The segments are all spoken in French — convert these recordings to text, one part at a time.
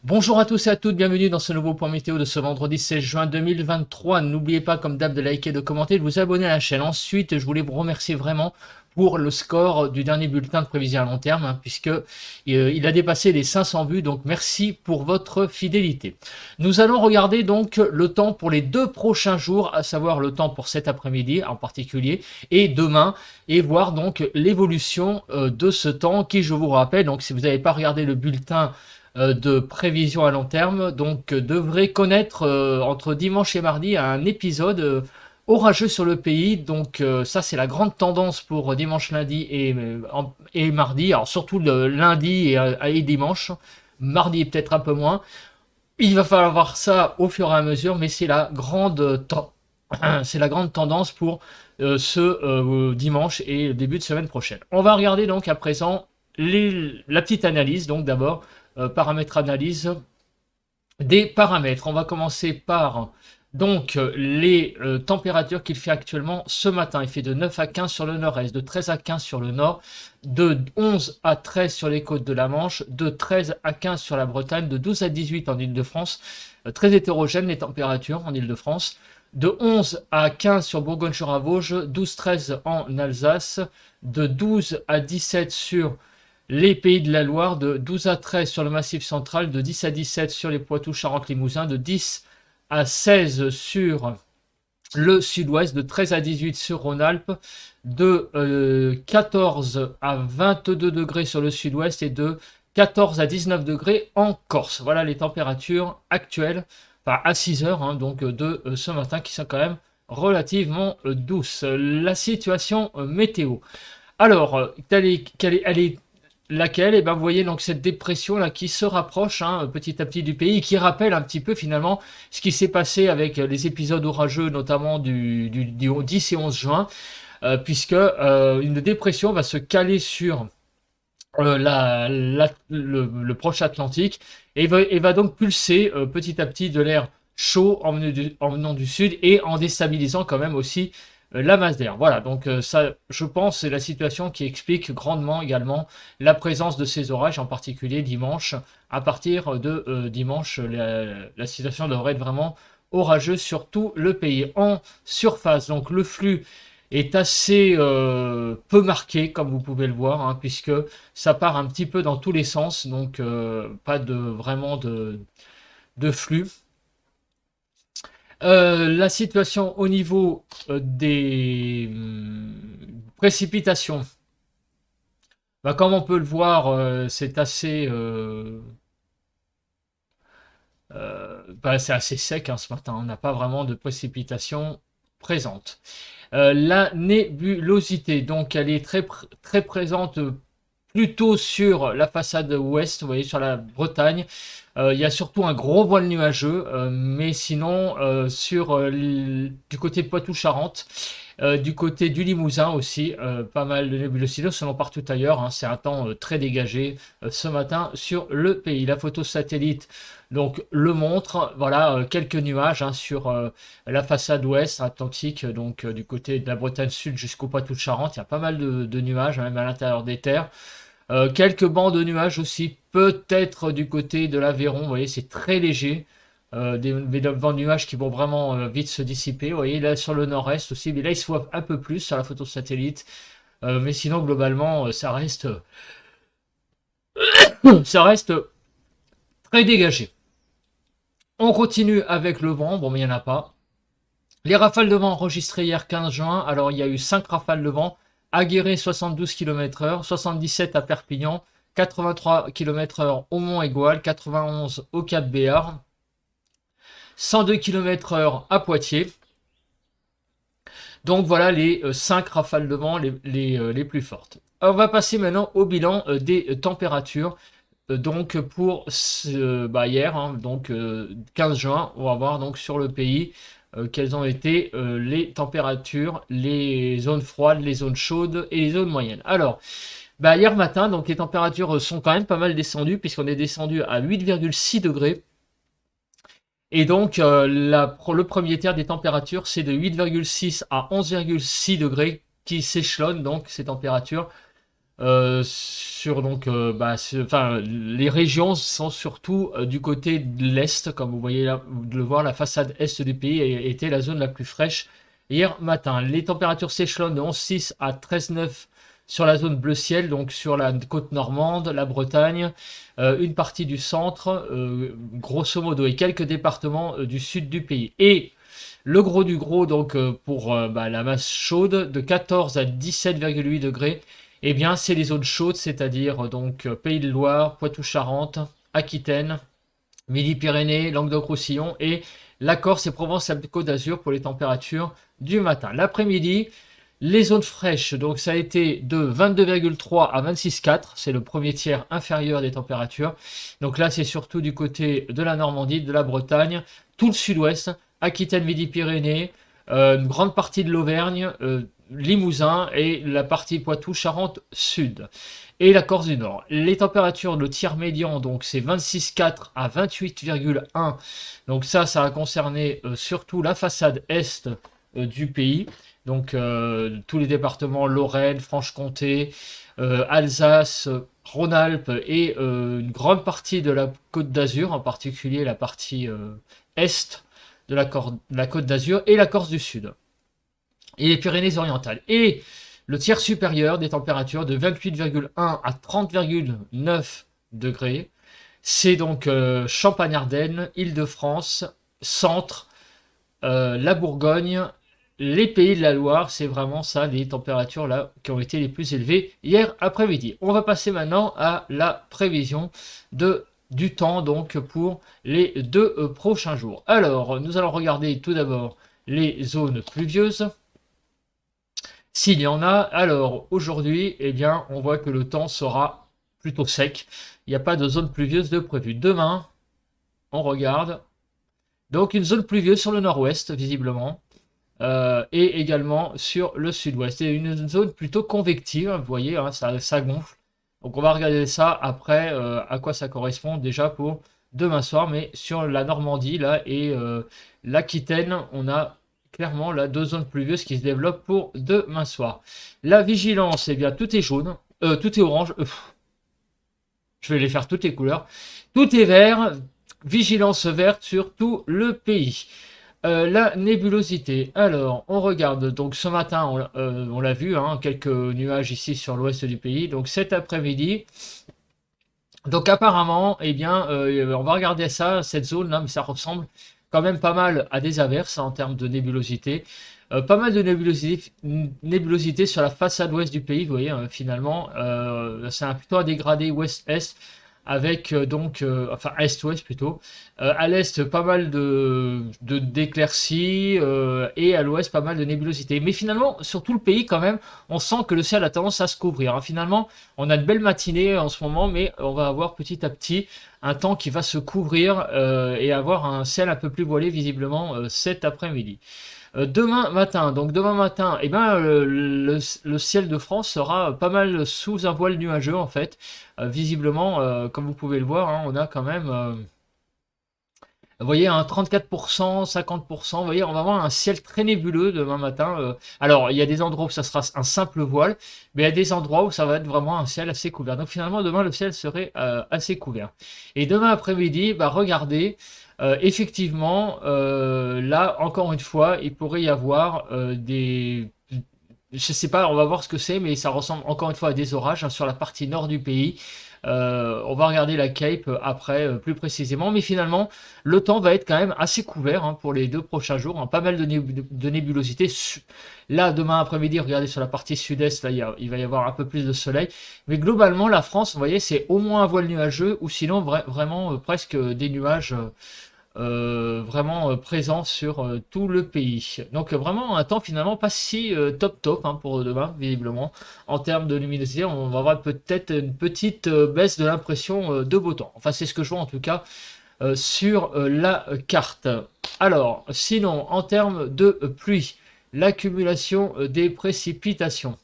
Bonjour à tous et à toutes, bienvenue dans ce nouveau point météo de ce vendredi 16 juin 2023. N'oubliez pas comme d'hab de liker, de commenter, de vous abonner à la chaîne. Ensuite, je voulais vous remercier vraiment pour le score du dernier bulletin de prévision à long terme, puisque il a dépassé les 500 vues, donc merci pour votre fidélité. Nous allons regarder donc le temps pour les 2 prochains jours, à savoir le temps pour cet après-midi en particulier, et demain, et voir donc l'évolution de ce temps qui, je vous rappelle, donc si vous n'avez pas regardé le bulletin de prévision à long terme, donc devrait connaître entre dimanche et mardi un épisode orageux sur le pays. Donc ça c'est la grande tendance pour dimanche, lundi et mardi. Alors surtout le lundi et dimanche. Mardi peut-être un peu moins. Il va falloir voir ça au fur et à mesure, mais c'est la c'est la grande tendance pour ce dimanche et le début de semaine prochaine. On va regarder donc à présent la petite analyse. Donc d'abord paramètres analyse des paramètres. On va commencer par donc les températures qu'il fait actuellement ce matin. Il fait de 9 à 15 sur le nord-est, de 13 à 15 sur le nord, de 11 à 13 sur les côtes de la Manche, de 13 à 15 sur la Bretagne, de 12 à 18 en Île-de-France. Très hétérogène les températures en Île-de-France. De 11 à 15 sur Bourgogne-sur-Vosges, 12-13 en Alsace, de 12 à 17 sur les Pays de la Loire, de 12 à 13 sur le Massif central, de 10 à 17 sur les Poitou-Charentes-Limousin, de 10 à 16 sur le sud-ouest, de 13 à 18 sur Rhône-Alpes, de 14 à 22 degrés sur le sud-ouest et de 14 à 19 degrés en Corse. Voilà les températures actuelles, enfin à 6 heures donc de ce matin, qui sont quand même relativement douces. La situation météo. Alors, elle est laquelle? Et ben, vous voyez donc cette dépression là qui se rapproche petit à petit du pays, qui rappelle un petit peu finalement ce qui s'est passé avec les épisodes orageux, notamment du 10 et 11 juin, puisque une dépression va se caler sur le proche Atlantique et va donc pulser petit à petit de l'air chaud en venant du sud et en déstabilisant quand même aussi la masse d'air. Voilà, donc ça, je pense, c'est la situation qui explique grandement également la présence de ces orages, en particulier dimanche. À partir de dimanche, la situation devrait être vraiment orageuse sur tout le pays. En surface, donc le flux est assez peu marqué, comme vous pouvez le voir, puisque ça part un petit peu dans tous les sens, donc pas de vraiment de flux. La situation au niveau des précipitations, bah, comme on peut le voir, c'est assez, c'est assez sec ce matin. On n'a pas vraiment de précipitations présentes. La nébulosité, donc elle est très présente plutôt sur la façade ouest, vous voyez, sur la Bretagne. Il y a surtout un gros voile nuageux, mais sinon, du côté de Poitou-Charentes, du côté du Limousin aussi, pas mal de nébulosité, selon partout ailleurs. C'est un temps très dégagé ce matin sur le pays. La photo satellite donc le montre, voilà, quelques nuages sur la façade ouest atlantique, donc du côté de la Bretagne sud jusqu'au Poitou-Charentes. Il y a pas mal de nuages, même à l'intérieur des terres. Quelques bancs de nuages aussi, peut-être du côté de l'Aveyron, vous voyez, c'est très léger. Des bancs de nuages qui vont vraiment vite se dissiper. Vous voyez, là sur le nord-est aussi, mais là il se voit un peu plus sur la photo satellite. Mais sinon, globalement, ça reste très dégagé. On continue avec le vent, bon, mais il n'y en a pas. Les rafales de vent enregistrées hier 15 juin, alors il y a eu 5 rafales de vent. À Guéret, 72 km/h, 77 à Perpignan, 83 km/h au Mont-Égual, 91 au Cap Béar, 102 km/h à Poitiers. Donc voilà les 5 rafales de vent les plus fortes. Alors, on va passer maintenant au bilan des températures. Donc pour hier, donc 15 juin, on va voir donc sur le pays quelles ont été les températures, les zones froides, les zones chaudes et les zones moyennes. Alors, hier matin, donc les températures sont quand même pas mal descendues, puisqu'on est descendu à 8,6 degrés. Et donc le premier tiers des températures, c'est de 8,6 à 11,6 degrés qui s'échelonnent donc ces températures sur donc, enfin, les régions sont surtout du côté de l'Est, comme vous voyez là, vous le voir, la façade Est du pays était la zone la plus fraîche hier matin. Les températures s'échelonnent de 11,6 à 13,9 sur la zone bleu ciel, donc sur la côte normande, la Bretagne, une partie du centre, grosso modo, et quelques départements du sud du pays. Et le gros du gros, donc pour la masse chaude, de 14 à 17,8 degrés, eh bien c'est les zones chaudes, c'est-à-dire donc Pays de Loire, Poitou-Charentes, Aquitaine, Midi-Pyrénées, Languedoc-Roussillon et la Corse et Provence-Alpes-Côte d'Azur pour les températures du matin. L'après-midi, les zones fraîches, donc ça a été de 22,3 à 26,4, c'est le premier tiers inférieur des températures. Donc là, c'est surtout du côté de la Normandie, de la Bretagne, tout le sud-ouest, Aquitaine, Midi-Pyrénées, une grande partie de l'Auvergne, Limousin et la partie Poitou-Charentes Sud. Et la Corse du Nord. Les températures, le tiers médian, donc c'est 26,4 à 28,1. Donc ça va concerner surtout la façade est du pays. Donc tous les départements, Lorraine, Franche-Comté, Alsace, Rhône-Alpes et une grande partie de la Côte d'Azur, en particulier la partie est de la Côte d'Azur et la Corse du Sud et les Pyrénées-Orientales. Et le tiers supérieur des températures de 28,1 à 30,9 degrés, c'est donc Champagne-Ardenne, Île-de-France, Centre, la Bourgogne, les Pays de la Loire, c'est vraiment ça, les températures là qui ont été les plus élevées hier après-midi. On va passer maintenant à la prévision du temps donc pour les 2 prochains jours. Alors, nous allons regarder tout d'abord les zones pluvieuses. S'il y en a, alors aujourd'hui, eh bien, on voit que le temps sera plutôt sec. Il n'y a pas de zone pluvieuse de prévue. Demain, on regarde. Donc une zone pluvieuse sur le nord-ouest, visiblement. Et également sur le sud-ouest. Et une zone plutôt convective, vous voyez, hein, ça gonfle. Donc on va regarder ça après, à quoi ça correspond déjà pour demain soir. Mais sur la Normandie, là, et l'Aquitaine, on a clairement là 2 zones pluvieuses qui se développent pour demain soir. La vigilance, eh bien tout est jaune, tout est orange. Je vais les faire toutes les couleurs. Tout est vert, vigilance verte sur tout le pays. La nébulosité. Alors, on regarde. Donc ce matin, on l'a vu, hein, quelques nuages ici sur l'ouest du pays. Donc cet après-midi. Donc apparemment, eh bien, on va regarder ça, cette zone-là, mais ça ressemble quand même pas mal à des averses en termes de nébulosité. Pas mal de nébulosité sur la façade ouest du pays, vous voyez, finalement, c'est plutôt un dégradé ouest-est avec enfin est-ouest plutôt. À l'est, pas mal d'éclaircies et à l'ouest, pas mal de nébulosité. Mais finalement, sur tout le pays, quand même, on sent que le ciel a tendance à se couvrir, hein. Finalement, on a de belles matinées en ce moment, mais on va avoir petit à petit un temps qui va se couvrir et avoir un ciel un peu plus voilé visiblement cet après-midi. Demain matin, eh ben, le ciel de France sera pas mal sous un voile nuageux en fait. Visiblement, comme vous pouvez le voir, hein, on a quand même, vous voyez, un 34%, 50%. Vous voyez, on va avoir un ciel très nébuleux demain matin. Alors, il y a des endroits où ça sera un simple voile, mais il y a des endroits où ça va être vraiment un ciel assez couvert. Donc finalement, demain, le ciel serait assez couvert. Et demain après-midi, bah, regardez. Effectivement, là, encore une fois, il pourrait y avoir je sais pas, on va voir ce que c'est, mais ça ressemble encore une fois à des orages, hein, sur la partie nord du pays. On va regarder la Cape après, plus précisément, mais finalement, le temps va être quand même assez couvert, hein, pour les 2 prochains jours, hein, pas mal de nébulosité. Là, demain après-midi, regardez sur la partie sud-est, là, il va y avoir un peu plus de soleil. Mais globalement, la France, vous voyez, c'est au moins un voile nuageux, ou sinon vraiment presque des nuages vraiment présents sur tout le pays. Donc vraiment un temps finalement pas si top hein, pour demain, visiblement. En termes de luminosité, on va avoir peut-être une petite baisse de l'impression de beau temps. Enfin, c'est ce que je vois en tout cas sur la carte. Alors, sinon, en termes de pluie, l'accumulation des précipitations.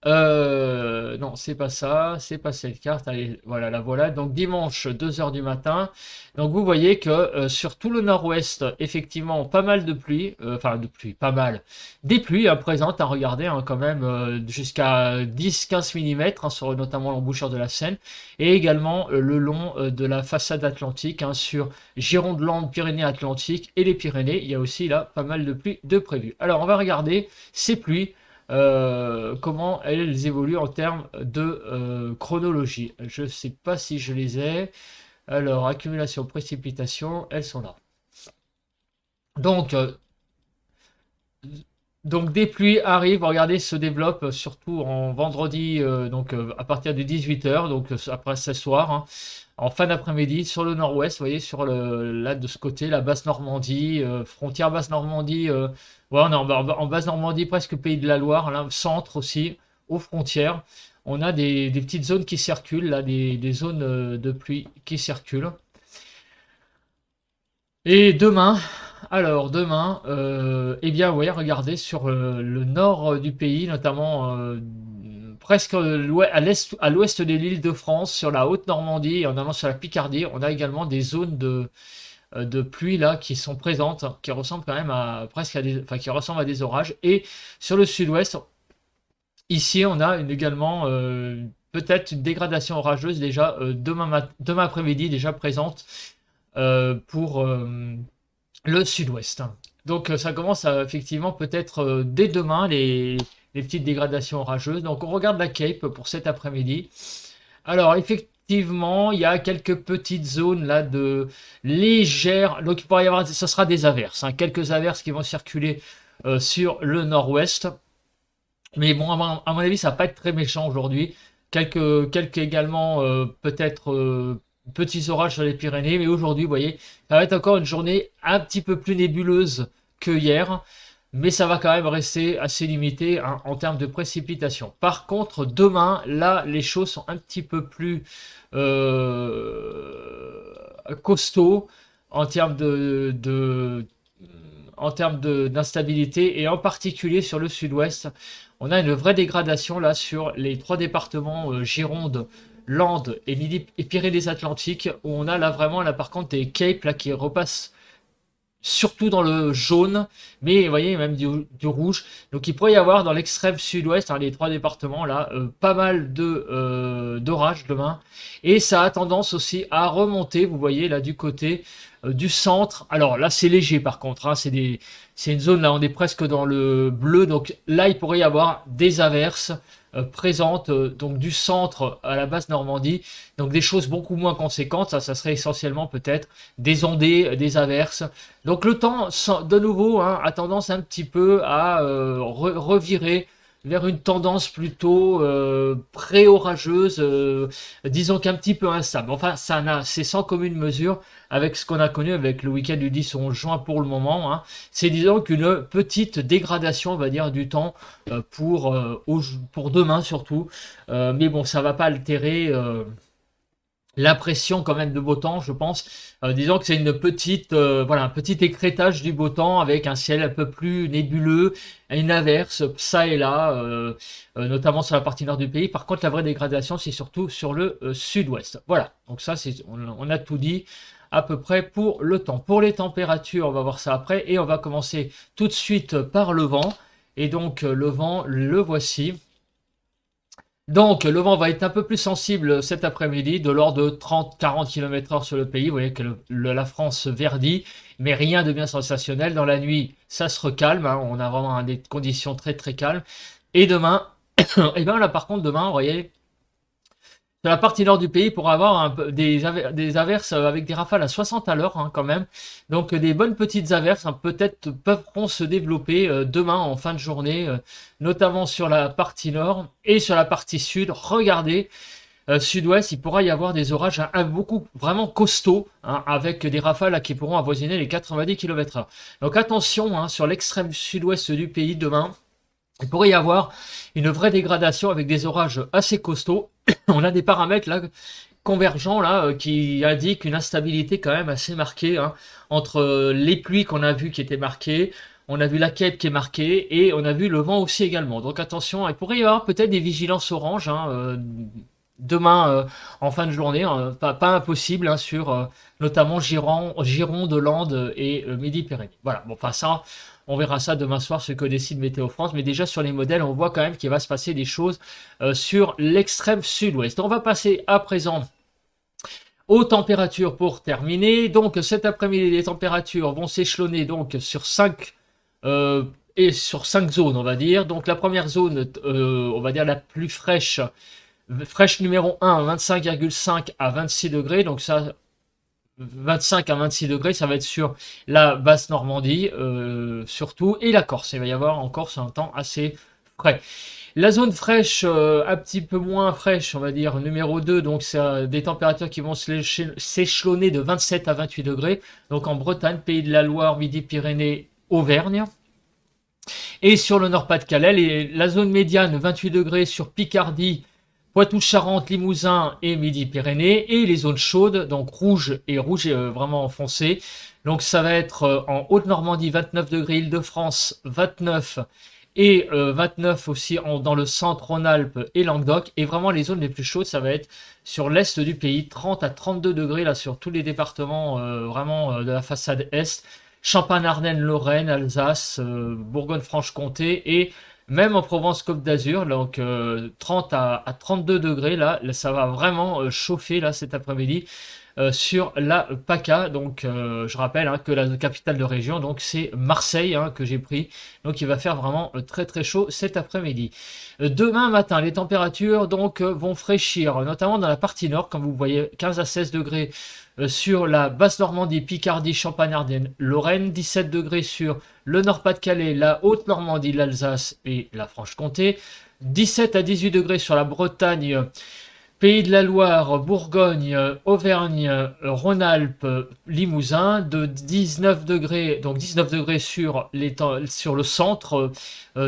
Non, c'est pas ça, c'est pas cette carte. Allez, voilà, la voilà. Donc dimanche, 2 heures du matin. Donc vous voyez que sur tout le nord-ouest, effectivement, pas mal de pluie, enfin de pluie, pas mal. Des pluies présentes à regarder quand même jusqu'à 10-15 mm, sur notamment l'embouchure de la Seine, et également le long de la façade atlantique, sur Gironde-Landes, Pyrénées-Atlantiques et les Pyrénées. Il y a aussi là pas mal de pluie de prévues. Alors on va regarder ces pluies comment elles évoluent en termes de chronologie. Je ne sais pas si je les ai. Alors, accumulation, précipitation, elles sont là. Donc, euh, donc des pluies arrivent, regardez, se développent surtout en vendredi, à partir de 18 h, donc après ce soir, en fin d'après-midi, sur le nord-ouest, vous voyez, là de ce côté, la Basse-Normandie, frontière Basse-Normandie, ouais, on est en Basse-Normandie, presque Pays de la Loire, là, centre aussi, aux frontières. On a des petites zones qui circulent, là, des zones de pluie qui circulent. Et demain, alors demain, eh bien ouais, regardez sur le nord du pays, notamment presque à l'ouest de l'Île-de-France, sur la Haute-Normandie et en allant sur la Picardie, on a également des zones de pluie là qui sont présentes, qui ressemblent quand même à presque à enfin, qui ressemblent à des orages. Et sur le sud-ouest, ici, on a également peut-être une dégradation orageuse déjà demain après-midi déjà présente pour le sud-ouest. Donc ça commence effectivement peut-être dès demain les petites dégradations orageuses. Donc on regarde la Cape pour cet après-midi. Alors effectivement, il y a quelques petites zones là de légères. Donc il pourrait y avoir, ce sera des averses, quelques averses qui vont circuler sur le nord-ouest. Mais bon, à mon avis, ça va pas être très méchant aujourd'hui. Quelques également, peut-être, petits orages sur les Pyrénées. Mais aujourd'hui, vous voyez, ça va être encore une journée un petit peu plus nébuleuse que hier. Mais ça va quand même rester assez limité en termes de précipitation. Par contre, demain, là, les choses sont un petit peu plus costauds en termes d'instabilité, et en particulier sur le sud-ouest. On a une vraie dégradation là sur les trois départements Gironde, Landes et Pyrénées-Atlantiques, où on a là vraiment là par contre des capes là qui repassent surtout dans le jaune, mais vous voyez même du rouge. Donc il pourrait y avoir dans l'extrême sud-ouest, les trois départements là, pas mal d'orages demain, et ça a tendance aussi à remonter. Vous voyez là du côté du centre. Alors là c'est léger par contre, c'est une zone là on est presque dans le bleu, donc là il pourrait y avoir des averses présentes, donc du centre à la basse Normandie, donc des choses beaucoup moins conséquentes. Ça serait essentiellement peut-être des ondées, des averses. Donc le temps, de nouveau, a tendance un petit peu à revirer vers une tendance plutôt pré-orageuse, disons qu'un petit peu instable. Enfin, c'est sans commune mesure avec ce qu'on a connu avec le week-end du 10 au 11 juin pour le moment. C'est disons qu'une petite dégradation, on va dire, du temps pour demain surtout. Mais bon, ça va pas altérer l'impression quand même de beau temps, je pense. Disons que c'est un petit écrêtage du beau temps avec un ciel un peu plus nébuleux, une averse, ça et là, notamment sur la partie nord du pays. Par contre, la vraie dégradation, c'est surtout sur le sud-ouest. Voilà, donc ça, on a tout dit à peu près pour le temps. Pour les températures, on va voir ça après, et on va commencer tout de suite par le vent. Et donc, le vent, le voici. Donc, le vent va être un peu plus sensible cet après-midi, de l'ordre de 30-40 km/h sur le pays. Vous voyez que la France verdit, mais rien de bien sensationnel. Dans la nuit, ça se recalme. On a vraiment des conditions très très calmes. Et demain, et bien là par contre, demain, vous voyez, sur la partie nord du pays, pour avoir des averses avec des rafales à 60 à l'heure quand même. Donc des bonnes petites averses peut-être pourront se développer demain en fin de journée, notamment sur la partie nord et sur la partie sud. Regardez, sud-ouest, il pourra y avoir des orages beaucoup vraiment costauds, avec des rafales qui pourront avoisiner les 90 km/h. Donc attention sur l'extrême sud-ouest du pays demain. Il pourrait y avoir une vraie dégradation avec des orages assez costauds. On a des paramètres là convergents là qui indiquent une instabilité quand même assez marquée entre les pluies qu'on a vues qui étaient marquées. On a vu la quête qui est marquée et on a vu le vent aussi également. Donc attention, il pourrait y avoir peut-être des vigilances orange hein, demain en fin de journée, hein, pas impossible hein, sur notamment Gironde, Landes et Midi-Pyrénées. Voilà, bon, enfin ça, on verra ça demain soir, ce que décide Météo France. Mais déjà sur les modèles, on voit quand même qu'il va se passer des choses sur l'extrême sud-ouest. On va passer à présent aux températures pour terminer. Donc cet après-midi, les températures vont s'échelonner donc sur 5 et sur 5 zones, on va dire. Donc la première zone, on va dire la plus fraîche, fraîche numéro 1, 25,5 à 26 degrés. Donc ça, 25 à 26 degrés, ça va être sur la basse Normandie, surtout, et la Corse. Il va y avoir en Corse un temps assez frais. La zone fraîche, un petit peu moins fraîche, on va dire, numéro 2, donc c'est des températures qui vont s'échelonner de 27 à 28 degrés. Donc en Bretagne, Pays de la Loire, Midi-Pyrénées, Auvergne. Et sur le Nord-Pas-de-Calais, la zone médiane, 28 degrés sur Picardie, Poitou-Charentes, Limousin et Midi-Pyrénées. Et les zones chaudes, donc rouge et vraiment foncé. Donc ça va être en Haute-Normandie, 29 degrés, Île-de-France, 29 et 29 aussi dans le centre Rhône-Alpes et Languedoc. Et vraiment les zones les plus chaudes, ça va être sur l'est du pays, 30 à 32 degrés là sur tous les départements vraiment de la façade est. Champagne-Ardenne, Lorraine, Alsace, Bourgogne-Franche-Comté et même en Provence-Côte d'Azur, donc 30 à 32 degrés là, ça va vraiment chauffer là cet après-midi. Sur la PACA. Donc, je rappelle hein, que la capitale de région, donc c'est Marseille hein, que j'ai pris. Donc, il va faire vraiment très très chaud cet après-midi. Demain matin, les températures donc vont fraîchir, notamment dans la partie nord, comme vous voyez, 15 à 16 degrés sur la basse Normandie, Picardie, Champagne-Ardenne, Lorraine, 17 degrés sur le Nord-Pas-de-Calais, la Haute-Normandie, l'Alsace et la Franche-Comté, 17 à 18 degrés sur la Bretagne, Pays de la Loire, Bourgogne, Auvergne, Rhône-Alpes, Limousin, de 19 degrés, donc 19 degrés sur le centre,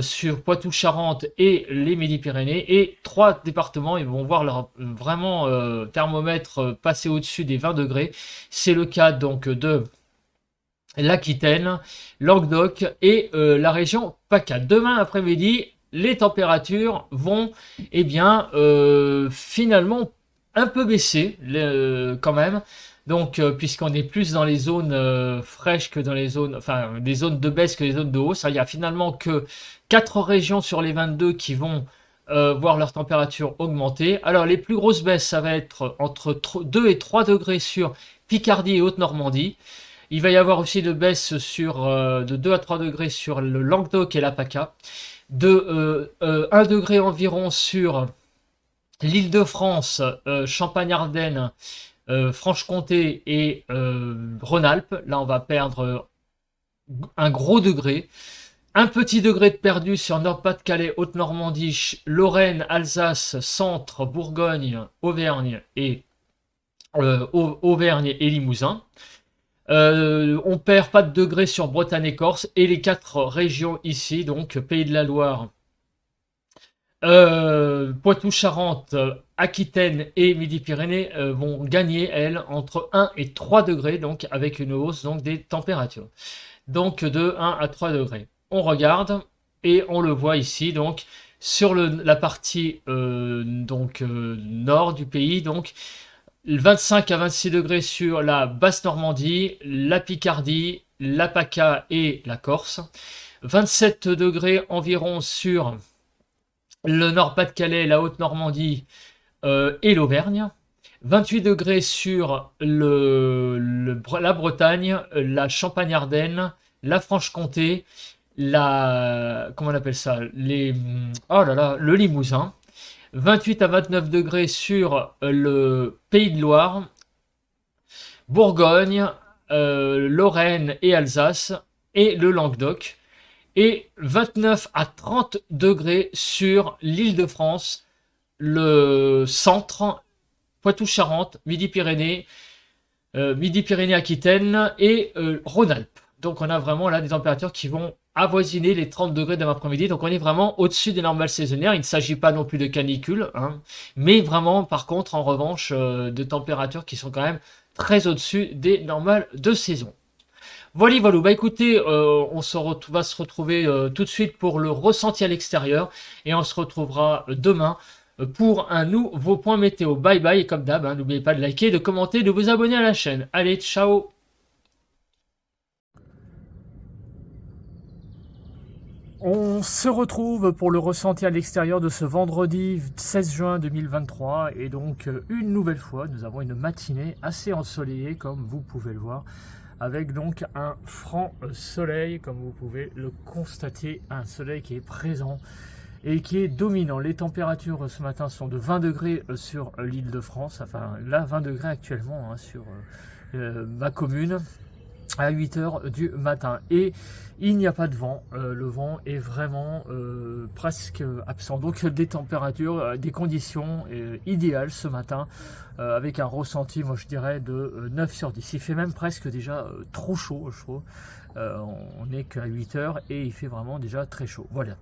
sur Poitou-Charentes et les Midi-Pyrénées, et 3 départements, ils vont voir leur vraiment thermomètre passer au-dessus des 20 degrés. C'est le cas donc de l'Aquitaine, Languedoc et la région PACA. Demain après-midi, les températures vont eh bien, finalement un peu baisser quand même. Donc, puisqu'on est plus dans les zones fraîches que dans les zones, enfin, des zones de baisse que les zones de hausse, il y a finalement que 4 régions sur les 22 qui vont voir leur température augmenter. Alors, les plus grosses baisses, ça va être entre 2 et 3 degrés sur Picardie et Haute-Normandie. Il va y avoir aussi de baisses de 2 à 3 degrés sur le Languedoc et la PACA. De 1 degré environ sur l'Île-de-France, Champagne-Ardenne, Franche-Comté et Rhône-Alpes. Là, on va perdre un gros degré. Un petit degré de perdu sur Nord-Pas-de-Calais, Haute-Normandie, Lorraine, Alsace, Centre, Bourgogne, Auvergne et Limousin. On perd pas de degrés sur Bretagne et Corse et les 4 régions ici, donc Pays de la Loire, Poitou-Charentes, Aquitaine et Midi-Pyrénées vont gagner, elles, entre 1 et 3 degrés, donc avec une hausse donc, des températures. Donc de 1 à 3 degrés. On regarde et on le voit ici, donc sur la partie nord du pays, donc 25 à 26 degrés sur la basse Normandie, la Picardie, la PACA et la Corse. 27 degrés environ sur le Nord-Pas-de-Calais, la Haute-Normandie et l'Auvergne. 28 degrés sur la Bretagne, la Champagne-Ardenne, la Franche-Comté, comment on appelle ça, le Limousin. 28 à 29 degrés sur le Pays de Loire, Bourgogne, Lorraine et Alsace et le Languedoc. Et 29 à 30 degrés sur l'Île-de-France, le centre, Poitou-Charentes, Midi-Pyrénées, Midi-Pyrénées-Aquitaine et Rhône-Alpes. Donc on a vraiment là des températures qui vont avoisiner les 30 degrés demain après-midi. Donc on est vraiment au-dessus des normales saisonnières. Il ne s'agit pas non plus de canicule, hein, mais vraiment par contre en revanche de températures qui sont quand même très au-dessus des normales de saison. Voilà, voilà. Bah écoutez, va se retrouver tout de suite pour le ressenti à l'extérieur et on se retrouvera demain pour un nouveau point météo. Bye bye et comme d'hab, hein, n'oubliez pas de liker, de commenter, de vous abonner à la chaîne. Allez, ciao! On se retrouve pour le ressenti à l'extérieur de ce vendredi 16 juin 2023 et donc une nouvelle fois nous avons une matinée assez ensoleillée comme vous pouvez le voir avec donc un franc soleil comme vous pouvez le constater, un soleil qui est présent et qui est dominant. Les températures ce matin sont de 20 degrés sur l'île de France, enfin là 20 degrés actuellement hein, sur ma commune à 8 heures du matin et il n'y a pas de vent, le vent est vraiment presque absent, donc des températures, des conditions idéales ce matin avec un ressenti moi je dirais de 9 sur 10, il fait même presque déjà trop chaud je trouve, on n'est qu'à 8 heures et il fait vraiment déjà très chaud, voilà.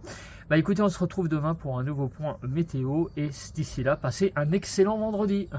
Bah écoutez, on se retrouve demain pour un nouveau point météo et d'ici là passez un excellent vendredi.